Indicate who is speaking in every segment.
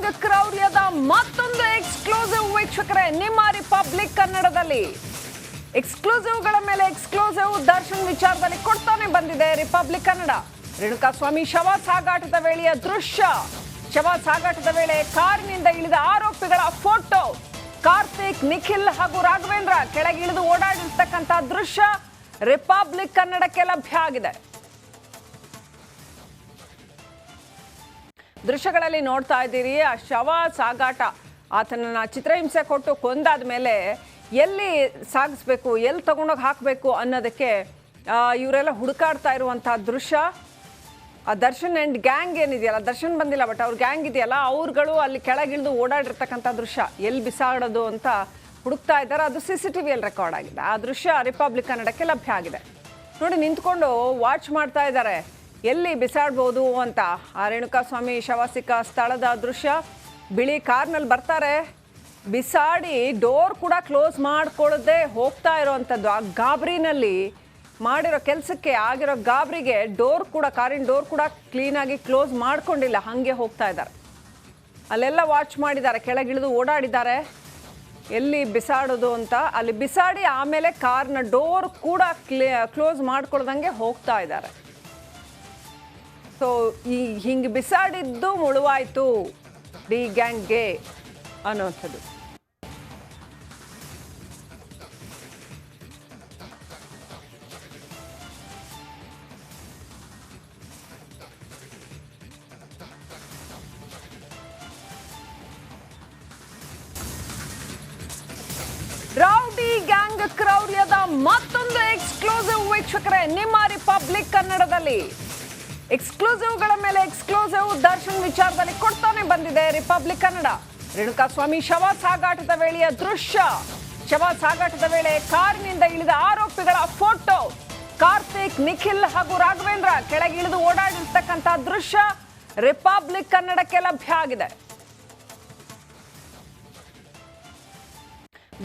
Speaker 1: Gang ಕ್ರೌರ್ಯದ ಮತ್ತೊಂದು exclusive ವೀಕ್ಷಕರೇ ನಿಮ್ಮ ರಿಪಬ್ಲಿಕ್ ಕನ್ನಡದಲ್ಲಿ. ಎಕ್ಸ್ಕ್ಲೂಸಿವ್ಗಳ ಮೇಲೆ ಎಕ್ಸ್ಕ್ಲೂಸಿವ್ ದರ್ಶನ್ ವಿಚಾರದಲ್ಲಿ ಕೊಡ್ತಾನೆ ಬಂದಿದೆ ರಿಪಬ್ಲಿಕ್ ಕನ್ನಡ. ರೇಣುಕಾಸ್ವಾಮಿ ಶವ ಸಾಗಾಟದ ವೇಳೆಯ ದೃಶ್ಯ, ಶವ ಸಾಗಾಟದ ವೇಳೆ ಕಾರಿನಿಂದ ಇಳಿದ ಆರೋಪಿಗಳ ಫೋಟೋ, ಕಾರ್ತಿಕ್, ನಿಖಿಲ್ ಹಾಗೂ ರಾಘವೇಂದ್ರ ಕೆಳಗಿಳಿದು ಓಡಾಡಿರ್ತಕ್ಕಂಥ ದೃಶ್ಯ ರಿಪಬ್ಲಿಕ್ ಕನ್ನಡಕ್ಕೆ ಲಭ್ಯ ಆಗಿದೆ. ದೃಶ್ಯಗಳಲ್ಲಿ ನೋಡ್ತಾ ಇದ್ದೀರಿ ಆ ಶವ ಸಾಗಾಟ. ಆತನನ್ನ ಚಿತ್ರಹಿಂಸೆ ಕೊಟ್ಟು ಕೊಂದಾದ ಮೇಲೆ ಎಲ್ಲಿ ಸಾಗಿಸ್ಬೇಕು, ಎಲ್ಲಿ ತಗೊಂಡೋಗಿ ಹಾಕಬೇಕು ಅನ್ನೋದಕ್ಕೆ ಇವರೆಲ್ಲ ಹುಡುಕಾಡ್ತಾ ಇರುವಂತಹ ದೃಶ್ಯ. ಆ ದರ್ಶನ್ ಆ್ಯಂಡ್ ಗ್ಯಾಂಗ್ ಏನಿದೆಯಲ್ಲ, ದರ್ಶನ್ ಬಂದಿಲ್ಲ ಬಟ್ ಅವ್ರ ಗ್ಯಾಂಗ್ ಇದೆಯಲ್ಲ, ಅವ್ರುಗಳು ಅಲ್ಲಿ ಕೆಳಗಿಳಿದು ಓಡಾಡಿರ್ತಕ್ಕಂಥ ದೃಶ್ಯ, ಎಲ್ಲಿ ಬಿಸಾಡೋದು ಅಂತ ಹುಡುಕ್ತಾ ಇದ್ದಾರೆ. ಅದು CCTVಯಲ್ಲಿ ರೆಕಾರ್ಡ್ ಆಗಿದೆ. ಆ ದೃಶ್ಯ ರಿಪಬ್ಲಿಕ್ ಕನ್ನಡಕ್ಕೆ ಲಭ್ಯ ಆಗಿದೆ. ನೋಡಿ, ನಿಂತ್ಕೊಂಡು ವಾಚ್ ಮಾಡ್ತಾ ಇದ್ದಾರೆ ಎಲ್ಲಿ ಬಿಸಾಡ್ಬೋದು ಅಂತ. ಆ ರೇಣುಕಾಸ್ವಾಮಿ ಶವ ಸಿಕ್ಕ ಸ್ಥಳದ ದೃಶ್ಯ. ಬಿಳಿ ಕಾರ್ನಲ್ಲಿ ಬರ್ತಾರೆ, ಬಿಸಾಡಿ ಡೋರ್ ಕೂಡ ಕ್ಲೋಸ್ ಮಾಡ್ಕೊಳ್ಳದೆ ಹೋಗ್ತಾ ಇರೋವಂಥದ್ದು. ಆ ಗಾಬರಿನಲ್ಲಿ ಮಾಡಿರೋ ಕೆಲಸಕ್ಕೆ ಆಗಿರೋ ಗಾಬರಿಗೆ ಕಾರಿನ ಡೋರ್ ಕೂಡ ಕ್ಲೀನಾಗಿ ಕ್ಲೋಸ್ ಮಾಡ್ಕೊಂಡಿಲ್ಲ, ಹಾಗೆ ಹೋಗ್ತಾ ಇದ್ದಾರೆ. ಅಲ್ಲೆಲ್ಲ ವಾಚ್ ಮಾಡಿದ್ದಾರೆ, ಕೆಳಗಿಳಿದು ಓಡಾಡಿದ್ದಾರೆ ಎಲ್ಲಿ ಬಿಸಾಡೋದು ಅಂತ. ಅಲ್ಲಿ ಬಿಸಾಡಿ ಆಮೇಲೆ ಕಾರ್ನ ಡೋರ್ ಕೂಡ ಕ್ಲೋಸ್ ಮಾಡ್ಕೊಳ್ದಂಗೆ ಹೋಗ್ತಾ ಇದ್ದಾರೆ. ಸೊ ಹಿಂಗೆ ಬಿಸಾಡಿದ್ದು ಮುಳುವಾಯಿತು ಡಿ ಗ್ಯಾಂಗ್ಗೆ ಅನ್ನೋಂಥದ್ದು. ರೌಡಿ ಗ್ಯಾಂಗ್ ಕ್ರೌರ್ಯದ ಮತ್ತೊಂದು ಎಕ್ಸ್ಕ್ಲೂಸಿವ್ ವೀಕ್ಷಕರೇ ನಿಮ್ಮ ರಿಪಬ್ಲಿಕ್ ಕನ್ನಡದಲ್ಲಿ. ಎಕ್ಸ್ಕ್ಲೂಸಿವ್ಗಳ ಮೇಲೆ ಎಕ್ಸ್ಕ್ಲೂಸಿವ್ ದರ್ಶನ್ ವಿಚಾರದಲ್ಲಿ ಕೊಡ್ತಾನೆ ಬಂದಿದೆ ರಿಪಬ್ಲಿಕ್ ಕನ್ನಡ. ರೇಣುಕಾಸ್ವಾಮಿ ಶವ ಸಾಗಾಟದ ವೇಳೆಯ ದೃಶ್ಯ, ಶವ ಸಾಗಾಟದ ವೇಳೆ ಕಾರಿನಿಂದ ಇಳಿದ ಆರೋಪಿಗಳ ಫೋಟೋ, ಕಾರ್ತಿಕ್, ನಿಖಿಲ್ ಹಾಗೂ ರಾಘವೇಂದ್ರ ಕೆಳಗಿಳಿದು ಓಡಾಡಿರ್ತಕ್ಕಂಥ ದೃಶ್ಯ ರಿಪಬ್ಲಿಕ್ ಕನ್ನಡಕ್ಕೆ ಲಭ್ಯ ಆಗಿದೆ.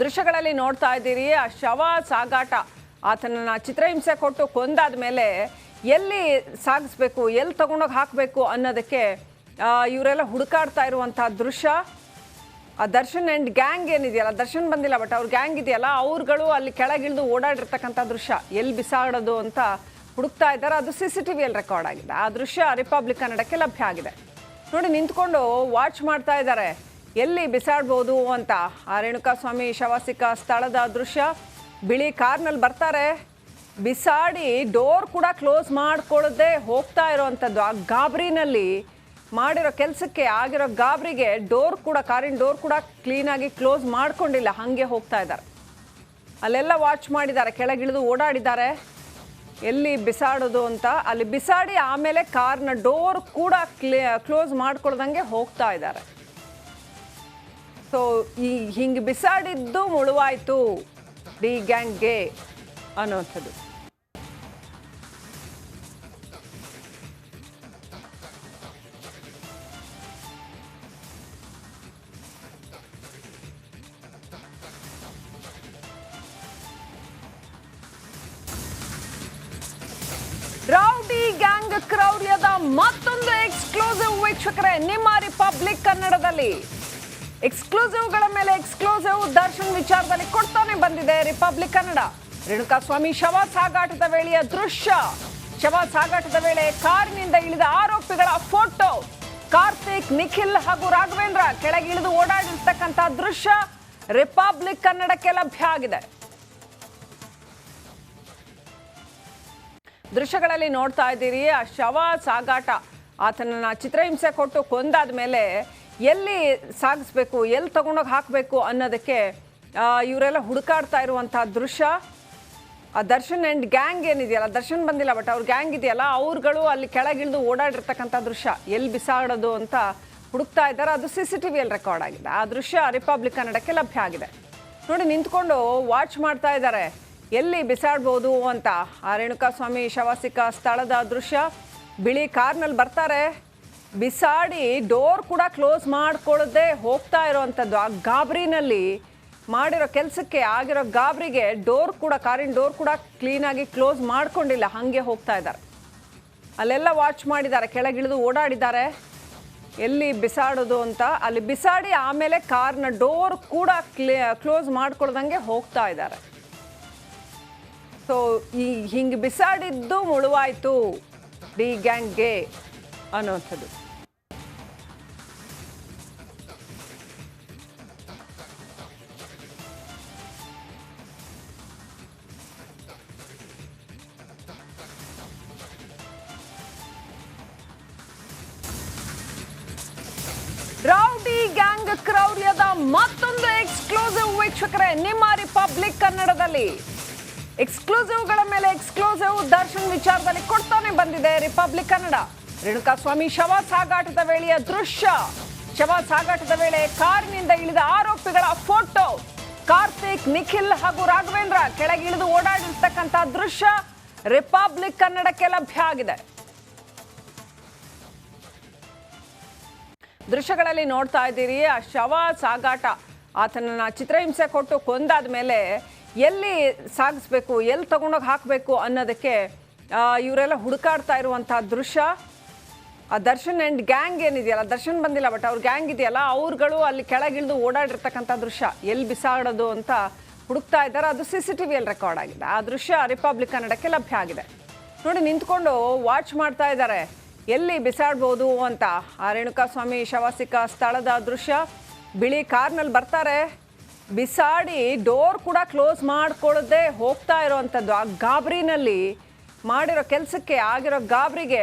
Speaker 1: ದೃಶ್ಯಗಳಲ್ಲಿ ನೋಡ್ತಾ ಇದ್ದೀರಿ ಆ ಶವ ಸಾಗಾಟ. ಆತನನ್ನ ಚಿತ್ರಹಿಂಸೆ ಕೊಟ್ಟು ಕೊಂದಾದ ಮೇಲೆ ಎಲ್ಲಿ ಸಾಗಿಸ್ಬೇಕು, ಎಲ್ಲಿ ತಗೊಂಡೋಗಿ ಹಾಕಬೇಕು ಅನ್ನೋದಕ್ಕೆ ಇವರೆಲ್ಲ ಹುಡುಕಾಡ್ತಾ ಇರುವಂತಹ ದೃಶ್ಯ. ಆ ದರ್ಶನ್ ಆ್ಯಂಡ್ ಗ್ಯಾಂಗ್ ಏನಿದೆಯಲ್ಲ, ದರ್ಶನ್ ಬಂದಿಲ್ಲ ಬಟ್ ಅವ್ರ ಗ್ಯಾಂಗ್ ಇದೆಯಲ್ಲ, ಅವ್ರುಗಳು ಅಲ್ಲಿ ಕೆಳಗಿಳಿದು ಓಡಾಡಿರ್ತಕ್ಕಂಥ ದೃಶ್ಯ, ಎಲ್ಲಿ ಬಿಸಾಡೋದು ಅಂತ ಹುಡುಕ್ತಾ ಇದ್ದಾರೆ. ಅದು CCTVಯಲ್ಲಿ ರೆಕಾರ್ಡ್ ಆಗಿದೆ. ಆ ದೃಶ್ಯ ರಿಪಬ್ಲಿಕ್ ಕನ್ನಡಕ್ಕೆ ಲಭ್ಯ ಆಗಿದೆ. ನೋಡಿ, ನಿಂತ್ಕೊಂಡು ವಾಚ್ ಮಾಡ್ತಾ ಇದ್ದಾರೆ ಎಲ್ಲಿ ಬಿಸಾಡ್ಬೋದು ಅಂತ. ಆ ರೇಣುಕಾಸ್ವಾಮಿ ಶವ ಸಿಕ್ಕ ಸ್ಥಳದ ದೃಶ್ಯ. ಬಿಳಿ ಕಾರ್ನಲ್ಲಿ ಬರ್ತಾರೆ, ಬಿಸಾಡಿ ಡೋರ್ ಕೂಡ ಕ್ಲೋಸ್ ಮಾಡ್ಕೊಳ್ಳದೆ ಹೋಗ್ತಾ ಇರೋವಂಥದ್ದು. ಆ ಗಾಬರಿನಲ್ಲಿ ಮಾಡಿರೋ ಕೆಲಸಕ್ಕೆ ಆಗಿರೋ ಗಾಬರಿಗೆ ಕಾರಿನ ಡೋರ್ ಕೂಡ ಕ್ಲೀನಾಗಿ ಕ್ಲೋಸ್ ಮಾಡ್ಕೊಂಡಿಲ್ಲ, ಹಾಗೆ ಹೋಗ್ತಾ ಇದ್ದಾರೆ. ಅಲ್ಲೆಲ್ಲ ವಾಚ್ ಮಾಡಿದ್ದಾರೆ, ಕೆಳಗಿಳಿದು ಓಡಾಡಿದ್ದಾರೆ ಎಲ್ಲಿ ಬಿಸಾಡೋದು ಅಂತ. ಅಲ್ಲಿ ಬಿಸಾಡಿ ಆಮೇಲೆ ಕಾರ್ನ ಡೋರ್ ಕೂಡ ಕ್ಲೋಸ್ ಮಾಡ್ಕೊಳ್ದಂಗೆ ಹೋಗ್ತಾ ಇದ್ದಾರೆ. ಸೊ ಹಿಂಗೆ ಬಿಸಾಡಿದ್ದು ಮುಳುವಾಯಿತು ಡಿ ಗ್ಯಾಂಗ್ಗೆ ಅನ್ನೋಂಥದ್ದು. ರೌಡಿ ಗ್ಯಾಂಗ್ ಕ್ರೌರ್ಯದ ಮತ್ತೊಂದು ಎಕ್ಸ್ಕ್ಲೂಸಿವ್ ವೀಕ್ಷಕರೇ ನಿಮ್ಮ ರಿಪಬ್ಲಿಕ್ ಕನ್ನಡದಲ್ಲಿ. ಎಕ್ಸ್ಕ್ಲೂಸಿವ್ಗಳ ಮೇಲೆ ಎಕ್ಸ್ಕ್ಲೂಸಿವ್ ದರ್ಶನ್ ವಿಚಾರದಲ್ಲಿ ಕೊಡ್ತಾನೆ ಬಂದಿದೆ ರಿಪಬ್ಲಿಕ್ ಕನ್ನಡ. ರೇಣುಕಾಸ್ವಾಮಿ ಶವ ಸಾಗಾಟದ ವೇಳೆಯ ದೃಶ್ಯ, ಶವ ಸಾಗಾಟದ ವೇಳೆ ಕಾರಿನಿಂದ ಇಳಿದ ಆರೋಪಿಗಳ ಫೋಟೋ, ಕಾರ್ತಿಕ್, ನಿಖಿಲ್ ಹಾಗೂ ರಾಘವೇಂದ್ರ ಕೆಳಗಿಳಿದು ಓಡಾಡಿರ್ತಕ್ಕಂಥ ದೃಶ್ಯ ರಿಪಬ್ಲಿಕ್ ಕನ್ನಡಕ್ಕೆ ಲಭ್ಯ ಆಗಿದೆ. ದೃಶ್ಯಗಳಲ್ಲಿ ನೋಡ್ತಾ ಇದ್ದೀರಿ ಆ ಶವ ಸಾಗಾಟ. ಆತನನ್ನ ಚಿತ್ರಹಿಂಸೆ ಕೊಟ್ಟು ಕೊಂದಾದ ಮೇಲೆ ಎಲ್ಲಿ ಸಾಗಿಸ್ಬೇಕು, ಎಲ್ಲಿ ತಗೊಂಡೋಗಿ ಹಾಕಬೇಕು ಅನ್ನೋದಕ್ಕೆ ಇವರೆಲ್ಲ ಹುಡುಕಾಡ್ತಾ ಇರುವಂತಹ ದೃಶ್ಯ. ಆ ದರ್ಶನ್ ಆ್ಯಂಡ್ ಗ್ಯಾಂಗ್ ಏನಿದೆಯಲ್ಲ, ದರ್ಶನ್ ಬಂದಿಲ್ಲ ಬಟ್ ಅವ್ರ ಗ್ಯಾಂಗ್ ಇದೆಯಲ್ಲ, ಅವ್ರುಗಳು ಅಲ್ಲಿ ಕೆಳಗಿಳಿದು ಓಡಾಡಿರ್ತಕ್ಕಂಥ ದೃಶ್ಯ, ಎಲ್ಲಿ ಬಿಸಾಡೋದು ಅಂತ ಹುಡುಕ್ತಾ ಇದ್ದಾರೆ. ಅದು CCTVಯಲ್ಲಿ ರೆಕಾರ್ಡ್ ಆಗಿದೆ. ಆ ದೃಶ್ಯ ರಿಪಬ್ಲಿಕ್ ಕನ್ನಡಕ್ಕೆ ಲಭ್ಯ ಆಗಿದೆ. ನೋಡಿ, ನಿಂತ್ಕೊಂಡು ವಾಚ್ ಮಾಡ್ತಾ ಇದ್ದಾರೆ ಎಲ್ಲಿ ಬಿಸಾಡ್ಬೋದು ಅಂತ. ಆ ರೇಣುಕಾಸ್ವಾಮಿ ಶವ ಸಿಕ್ಕ ಸ್ಥಳದ ದೃಶ್ಯ. ಬಿಳಿ ಕಾರ್ನಲ್ಲಿ ಬರ್ತಾರೆ, ಬಿಸಾಡಿ ಡೋರ್ ಕೂಡ ಕ್ಲೋಸ್ ಮಾಡ್ಕೊಳ್ಳದೆ ಹೋಗ್ತಾ ಇರೋವಂಥದ್ದು. ಆ ಗಾಬರಿನಲ್ಲಿ ಮಾಡಿರೋ ಕೆಲಸಕ್ಕೆ ಆಗಿರೋ ಗಾಬರಿಗೆ ಕಾರಿನ ಡೋರ್ ಕೂಡ ಕ್ಲೀನಾಗಿ ಕ್ಲೋಸ್ ಮಾಡ್ಕೊಂಡಿಲ್ಲ, ಹಾಗೆ ಹೋಗ್ತಾ ಇದ್ದಾರೆ. ಅಲ್ಲೆಲ್ಲ ವಾಚ್ ಮಾಡಿದ್ದಾರೆ, ಕೆಳಗಿಳಿದು ಓಡಾಡಿದ್ದಾರೆ ಎಲ್ಲಿ ಬಿಸಾಡೋದು ಅಂತ ಅಲ್ಲಿ ಬಿಸಾಡಿ ಆಮೇಲೆ ಕಾರ್ನ ಡೋರ್ ಕೂಡ ಕ್ಲೋಸ್ ಮಾಡ್ಕೊಳ್ದಂಗೆ ಹೋಗ್ತಾ ಇದ್ದಾರೆ. ಸೊ ಹಿಂಗೆ ಬಿಸಾಡಿದ್ದು ಮುಳುವಾಯ್ತು ಡಿ ಗ್ಯಾಂಗ್ಗೆ ಅನ್ನೋಂಥದ್ದು. ರೌಡಿ ಗ್ಯಾಂಗ್ ಕ್ರೌರ್ಯದ ಮತ್ತೊಂದು ಎಕ್ಸ್ಕ್ಲೂಸಿವ್ ವೀಕ್ಷಕರೇ ನಿಮ್ಮ ರಿಪಬ್ಲಿಕ್ ಕನ್ನಡದಲ್ಲಿ. ಎಕ್ಸ್ಕ್ಲೂಸಿವ್ಗಳ ಮೇಲೆ ಎಕ್ಸ್ಕ್ಲೂಸಿವ್ ದರ್ಶನ್ ವಿಚಾರದಲ್ಲಿ ಕೊಡ್ತಾನೆ ಬಂದಿದೆ ರಿಪಬ್ಲಿಕ್ ಕನ್ನಡ. ರೇಣುಕಾಸ್ವಾಮಿ ಶವ ಸಾಗಾಟದ ವೇಳೆಯ ದೃಶ್ಯ, ಶವ ಸಾಗಾಟದ ವೇಳೆ ಕಾರಿನಿಂದ ಇಳಿದ ಆರೋಪಿಗಳ ಫೋಟೋ, ಕಾರ್ತಿಕ್, ನಿಖಿಲ್ ಹಾಗೂ ರಾಘವೇಂದ್ರ ಕೆಳಗಿಳಿದು ಓಡಾಡಿರ್ತಕ್ಕಂಥ ದೃಶ್ಯ ರಿಪಬ್ಲಿಕ್ ಕನ್ನಡಕ್ಕೆ ಲಭ್ಯ ಆಗಿದೆ. ದೃಶ್ಯಗಳಲ್ಲಿ ನೋಡ್ತಾ ಇದ್ದೀರಿ ಆ ಶವ ಸಾಗಾಟ. ಆತನನ್ನ ಚಿತ್ರಹಿಂಸೆ ಕೊಟ್ಟು ಕೊಂದಾದ ಮೇಲೆ ಎಲ್ಲಿ ಸಾಗಿಸ್ಬೇಕು, ಎಲ್ಲಿ ತಗೊಂಡೋಗಿ ಹಾಕಬೇಕು ಅನ್ನೋದಕ್ಕೆ ಇವರೆಲ್ಲ ಹುಡುಕಾಡ್ತಾ ಇರುವಂತಹ ದೃಶ್ಯ. ಆ ದರ್ಶನ್ ಆ್ಯಂಡ್ ಗ್ಯಾಂಗ್ ಏನಿದೆಯಲ್ಲ, ದರ್ಶನ್ ಬಂದಿಲ್ಲ ಬಟ್ ಅವ್ರ ಗ್ಯಾಂಗ್ ಇದೆಯಲ್ಲ, ಅವ್ರುಗಳು ಅಲ್ಲಿ ಕೆಳಗಿಳಿದು ಓಡಾಡಿರ್ತಕ್ಕಂಥ ದೃಶ್ಯ, ಎಲ್ಲಿ ಬಿಸಾಡೋದು ಅಂತ ಹುಡುಕ್ತಾ ಇದ್ದಾರೆ. ಅದು CCTVಯಲ್ಲಿ ರೆಕಾರ್ಡ್ ಆಗಿದೆ. ಆ ದೃಶ್ಯ ರಿಪಬ್ಲಿಕ್ ಕನ್ನಡಕ್ಕೆ ಲಭ್ಯ ಆಗಿದೆ. ನೋಡಿ, ನಿಂತ್ಕೊಂಡು ವಾಚ್ ಮಾಡ್ತಾ ಇದ್ದಾರೆ ಎಲ್ಲಿ ಬಿಸಾಡ್ಬೋದು ಅಂತ. ಆ ರೇಣುಕಾಸ್ವಾಮಿ ಶವ ಸಿಕ್ಕ ಸ್ಥಳದ ದೃಶ್ಯ. ಬಿಳಿ ಕಾರ್ನಲ್ಲಿ ಬರ್ತಾರೆ, ಬಿಸಾಡಿ ಡೋರ್ ಕೂಡ ಕ್ಲೋಸ್ ಮಾಡ್ಕೊಳ್ಳದೆ ಹೋಗ್ತಾ ಇರೋವಂಥದ್ದು. ಆ ಗಾಬರಿನಲ್ಲಿ ಮಾಡಿರೋ ಕೆಲಸಕ್ಕೆ ಆಗಿರೋ ಗಾಬರಿಗೆ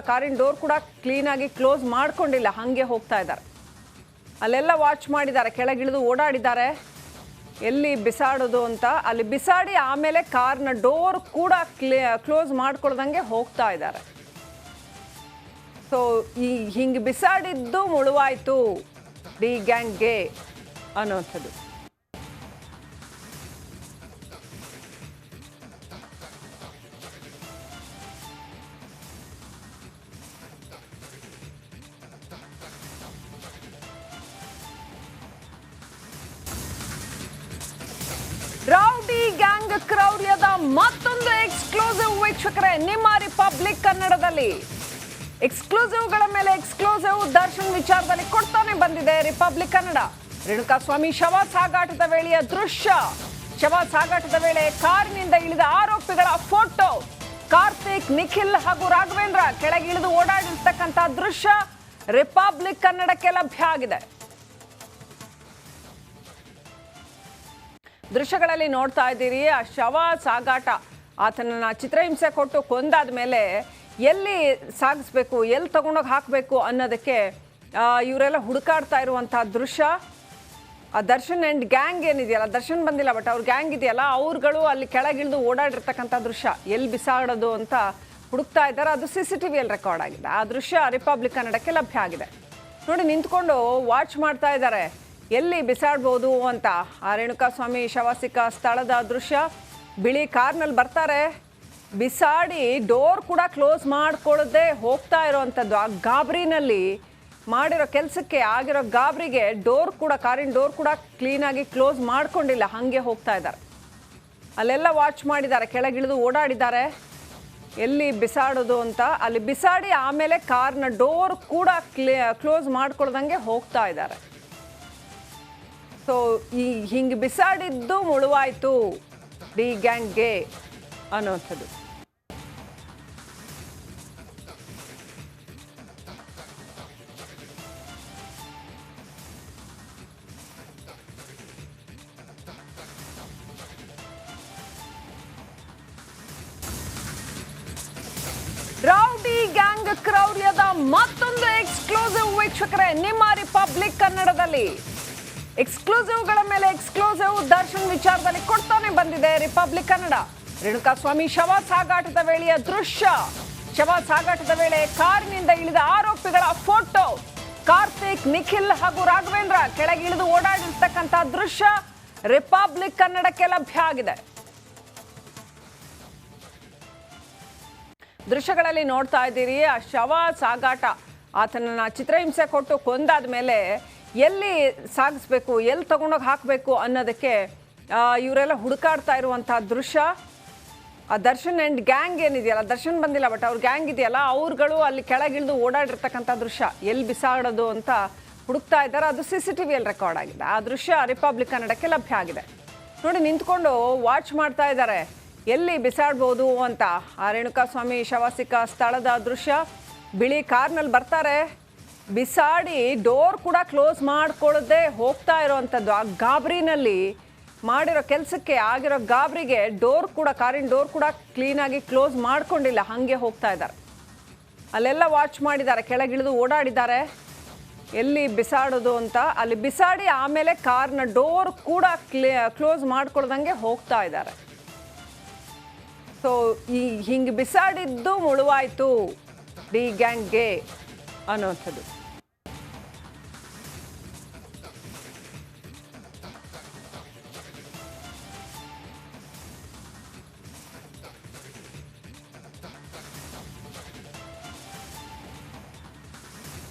Speaker 1: ಕಾರಿನ ಡೋರ್ ಕೂಡ ಕ್ಲೀನಾಗಿ ಕ್ಲೋಸ್ ಮಾಡ್ಕೊಂಡಿಲ್ಲ, ಹಾಗೆ ಹೋಗ್ತಾ ಇದ್ದಾರೆ. ಅಲ್ಲೆಲ್ಲ ವಾಚ್ ಮಾಡಿದ್ದಾರೆ, ಕೆಳಗಿಳಿದು ಓಡಾಡಿದ್ದಾರೆ ಎಲ್ಲಿ ಬಿಸಾಡೋದು ಅಂತ. ಅಲ್ಲಿ ಬಿಸಾಡಿ ಆಮೇಲೆ ಕಾರ್ನ ಡೋರ್ ಕೂಡ ಕ್ಲೋಸ್ ಮಾಡ್ಕೊಳ್ದಂಗೆ ಹೋಗ್ತಾ ಇದ್ದಾರೆ. ಸೊ ಹಿಂಗೆ ಬಿಸಾಡಿದ್ದು ಮುಳುವಾಯ್ತು ಡಿ ಗ್ಯಾಂಗ್ಗೆ ಅನ್ನೋಂಥದ್ದು. ರೌಡಿ ಗ್ಯಾಂಗ್ ಕ್ರೌರ್ಯದ ಮತ್ತೊಂದು ಎಕ್ಸ್ಕ್ಲೂಸಿವ್ ವೀಕ್ಷಕರೇ ನಿಮ್ಮ ರಿಪಬ್ಲಿಕ್ ಕನ್ನಡದಲ್ಲಿ. ಎಕ್ಸ್ಕ್ಲೂಸಿವ್ಗಳ ಮೇಲೆ ಎಕ್ಸ್ಕ್ಲೂಸಿವ್ ದರ್ಶನ್ ವಿಚಾರದಲ್ಲಿ ಕೊಡ್ತಾನೆ ಬಂದಿದೆ ರಿಪಬ್ಲಿಕ್ ಕನ್ನಡ. ರೇಣುಕಾಸ್ವಾಮಿ ಶವ ಸಾಗಾಟದ ವೇಳೆಯ ದೃಶ್ಯ, ಶವ ಸಾಗಾಟದ ವೇಳೆ ಕಾರಿನಿಂದ ಇಳಿದ ಆರೋಪಿಗಳ ಫೋಟೋ, ಕಾರ್ತಿಕ್, ನಿಖಿಲ್ ಹಾಗೂ ರಾಘವೇಂದ್ರ ಕೆಳಗಿಳಿದು ಓಡಾಡಿರ್ತಕ್ಕಂಥ ದೃಶ್ಯ ರಿಪಬ್ಲಿಕ್ ಕನ್ನಡಕ್ಕೆ ಲಭ್ಯ ಆಗಿದೆ. ದೃಶ್ಯಗಳಲ್ಲಿ ನೋಡ್ತಾ ಇದ್ದೀರಿ ಆ ಶವ ಸಾಗಾಟ. ಆತನನ್ನ ಚಿತ್ರಹಿಂಸೆ ಕೊಟ್ಟು ಕೊಂದಾದ ಮೇಲೆ ಎಲ್ಲಿ ಸಾಗಿಸ್ಬೇಕು, ಎಲ್ಲಿ ತಗೊಂಡೋಗಿ ಹಾಕಬೇಕು ಅನ್ನೋದಕ್ಕೆ ಇವರೆಲ್ಲ ಹುಡುಕಾಡ್ತಾ ಇರುವಂತಹ ದೃಶ್ಯ. ಆ ದರ್ಶನ್ ಆ್ಯಂಡ್ ಗ್ಯಾಂಗ್ ಏನಿದೆಯಲ್ಲ, ದರ್ಶನ್ ಬಂದಿಲ್ಲ ಬಟ್ ಅವ್ರ ಗ್ಯಾಂಗ್ ಇದೆಯಲ್ಲ, ಅವ್ರುಗಳು ಅಲ್ಲಿ ಕೆಳಗಿಳಿದು ಓಡಾಡಿರ್ತಕ್ಕಂಥ ದೃಶ್ಯ, ಎಲ್ಲಿ ಬಿಸಾಡೋದು ಅಂತ ಹುಡುಕ್ತಾ ಇದ್ದಾರೆ. ಅದು CCTVಯಲ್ಲಿ ರೆಕಾರ್ಡ್ ಆಗಿದೆ. ಆ ದೃಶ್ಯ ರಿಪಬ್ಲಿಕ್ ಕನ್ನಡಕ್ಕೆ ಲಭ್ಯ ಆಗಿದೆ. ನೋಡಿ, ನಿಂತ್ಕೊಂಡು ವಾಚ್ ಮಾಡ್ತಾ ಇದ್ದಾರೆ ಎಲ್ಲಿ ಬಿಸಾಡ್ಬೋದು ಅಂತ. ಆ ರೇಣುಕಾಸ್ವಾಮಿ ಶವ ಸಿಕ್ಕ ಸ್ಥಳದ ದೃಶ್ಯ. ಬಿಳಿ ಕಾರ್ನಲ್ಲಿ ಬರ್ತಾರೆ, ಬಿಸಾಡಿ ಡೋರ್ ಕೂಡ ಕ್ಲೋಸ್ ಮಾಡ್ಕೊಳ್ಳದೆ ಹೋಗ್ತಾ ಇರೋವಂಥದ್ದು. ಆ ಗಾಬರಿನಲ್ಲಿ ಮಾಡಿರೋ ಕೆಲಸಕ್ಕೆ ಆಗಿರೋ ಗಾಬರಿಗೆ ಕಾರಿನ ಡೋರ್ ಕೂಡ ಕ್ಲೀನಾಗಿ ಕ್ಲೋಸ್ ಮಾಡ್ಕೊಂಡಿಲ್ಲ, ಹಾಗೆ ಹೋಗ್ತಾ ಇದ್ದಾರೆ. ಅಲ್ಲೆಲ್ಲ ವಾಚ್ ಮಾಡಿದ್ದಾರೆ, ಕೆಳಗಿಳಿದು ಓಡಾಡಿದ್ದಾರೆ ಎಲ್ಲಿ ಬಿಸಾಡೋದು ಅಂತ. ಅಲ್ಲಿ ಬಿಸಾಡಿ ಆಮೇಲೆ ಕಾರ್ನ ಡೋರ್ ಕೂಡ ಕ್ಲೋಸ್ ಮಾಡ್ಕೊಳ್ದಂಗೆ ಹೋಗ್ತಾ ಇದ್ದಾರೆ. ಸೊ ಹಿಂಗೆ ಬಿಸಾಡಿದ್ದು ಮುಳುವಾಯ್ತು ಡಿ ಗ್ಯಾಂಗ್ಗೆ ಅನ್ನೋಂಥದ್ದು. ರೌಡಿ ಗ್ಯಾಂಗ್ ಕ್ರೌರ್ಯದ ಮತ್ತೊಂದು ಎಕ್ಸ್ಕ್ಲೂಸಿವ್ ವೀಕ್ಷಕರೇ ನಿಮ್ಮ ರಿಪಬ್ಲಿಕ್ ಕನ್ನಡದಲ್ಲಿ. ಎಕ್ಸ್ಕ್ಲೂಸಿವ್ಗಳ ಮೇಲೆ ಎಕ್ಸ್ಕ್ಲೂಸಿವ್ ದರ್ಶನ್ ವಿಚಾರದಲ್ಲಿ ಕೊಡ್ತಾನೆ ಬಂದಿದೆ ರಿಪಬ್ಲಿಕ್ ಕನ್ನಡ. ರೇಣುಕಾಸ್ವಾಮಿ ಶವ ಸಾಗಾಟದ ವೇಳೆಯ ದೃಶ್ಯ, ಶವ ಸಾಗಾಟದ ವೇಳೆ ಕಾರಿನಿಂದ ಇಳಿದ ಆರೋಪಿಗಳ ಫೋಟೋ, ಕಾರ್ತಿಕ್, ನಿಖಿಲ್ ಹಾಗೂ ರಾಘವೇಂದ್ರ ಕೆಳಗಿಳಿದು ಓಡಾಡಿರ್ತಕ್ಕಂಥ ದೃಶ್ಯ ರಿಪಬ್ಲಿಕ್ ಕನ್ನಡಕ್ಕೆ ಲಭ್ಯ ಆಗಿದೆ. ದೃಶ್ಯಗಳಲ್ಲಿ ನೋಡ್ತಾ ಇದ್ದೀರಿ ಆ ಶವ ಸಾಗಾಟ. ಆತನನ್ನ ಚಿತ್ರಹಿಂಸೆ ಕೊಟ್ಟು ಕೊಂದಾದ ಮೇಲೆ ಎಲ್ಲಿ ಸಾಗಿಸ್ಬೇಕು, ಎಲ್ಲಿ ತಗೊಂಡೋಗಿ ಹಾಕಬೇಕು ಅನ್ನೋದಕ್ಕೆ ಇವರೆಲ್ಲ ಹುಡುಕಾಡ್ತಾ ಇರುವಂತಹ ದೃಶ್ಯ. ಆ ಆ ದರ್ಶನ್ ಆ್ಯಂಡ್ ಗ್ಯಾಂಗ್ ಏನಿದೆಯಲ್ಲ, ದರ್ಶನ್ ಬಂದಿಲ್ಲ ಬಟ್ ಅವ್ರ ಗ್ಯಾಂಗ್ ಇದೆಯಲ್ಲ, ಅವ್ರುಗಳು ಅಲ್ಲಿ ಕೆಳಗಿಳಿದು ಓಡಾಡಿರ್ತಕ್ಕಂಥ ದೃಶ್ಯ ಎಲ್ಲಿ ಬಿಸಾಡೋದು ಅಂತ ಹುಡುಕ್ತಾ ಇದ್ದಾರೆ. ಅದು CCTV ರೆಕಾರ್ಡ್ ಆಗಿದೆ. ಆ ದೃಶ್ಯ ರಿಪಬ್ಲಿಕ್ ಕನ್ನಡಕ್ಕೆ ಲಭ್ಯ ಆಗಿದೆ. ನೋಡಿ, ನಿಂತ್ಕೊಂಡು ವಾಚ್ ಮಾಡ್ತಾ ಇದ್ದಾರೆ ಎಲ್ಲಿ ಬಿಸಾಡ್ಬೋದು ಅಂತ. ಆ ರೇಣುಕಾಸ್ವಾಮಿ ಶವ ಸಿಕ್ಕ ಸ್ಥಳದ ದೃಶ್ಯ. ಬಿಳಿ ಕಾರ್ನಲ್ಲಿ ಬರ್ತಾರೆ, ಬಿಸಾಡಿ ಡೋರ್ ಕೂಡ ಕ್ಲೋಸ್ ಮಾಡ್ಕೊಳ್ಳದೆ ಹೋಗ್ತಾ ಇರೋವಂಥದ್ದು. ಆ ಗಾಬರಿನಲ್ಲಿ ಮಾಡಿರೋ ಕೆಲಸಕ್ಕೆ ಆಗಿರೋ ಗಾಬರಿಗೆ ಕಾರಿನ ಡೋರ್ ಕೂಡ ಕ್ಲೀನಾಗಿ ಕ್ಲೋಸ್ ಮಾಡ್ಕೊಂಡಿಲ್ಲ, ಹಾಗೆ ಹೋಗ್ತಾ ಇದ್ದಾರೆ. ಅಲ್ಲೆಲ್ಲ ವಾಚ್ ಮಾಡಿದ್ದಾರೆ, ಕೆಳಗಿಳಿದು ಓಡಾಡಿದ್ದಾರೆ ಎಲ್ಲಿ ಬಿಸಾಡೋದು ಅಂತ. ಅಲ್ಲಿ ಬಿಸಾಡಿ ಆಮೇಲೆ ಕಾರ್ನ ಡೋರ್ ಕೂಡ ಕ್ಲೋಸ್ ಮಾಡ್ಕೊಳ್ದಂಗೆ ಹೋಗ್ತಾ ಇದ್ದಾರೆ. ಸೊ ಹಿಂಗೆ ಬಿಸಾಡಿದ್ದು ಮುಳುವಾಯಿತು ಡಿ ಗ್ಯಾಂಗ್ಗೆ ಅನ್ನೋವಂಥದ್ದು.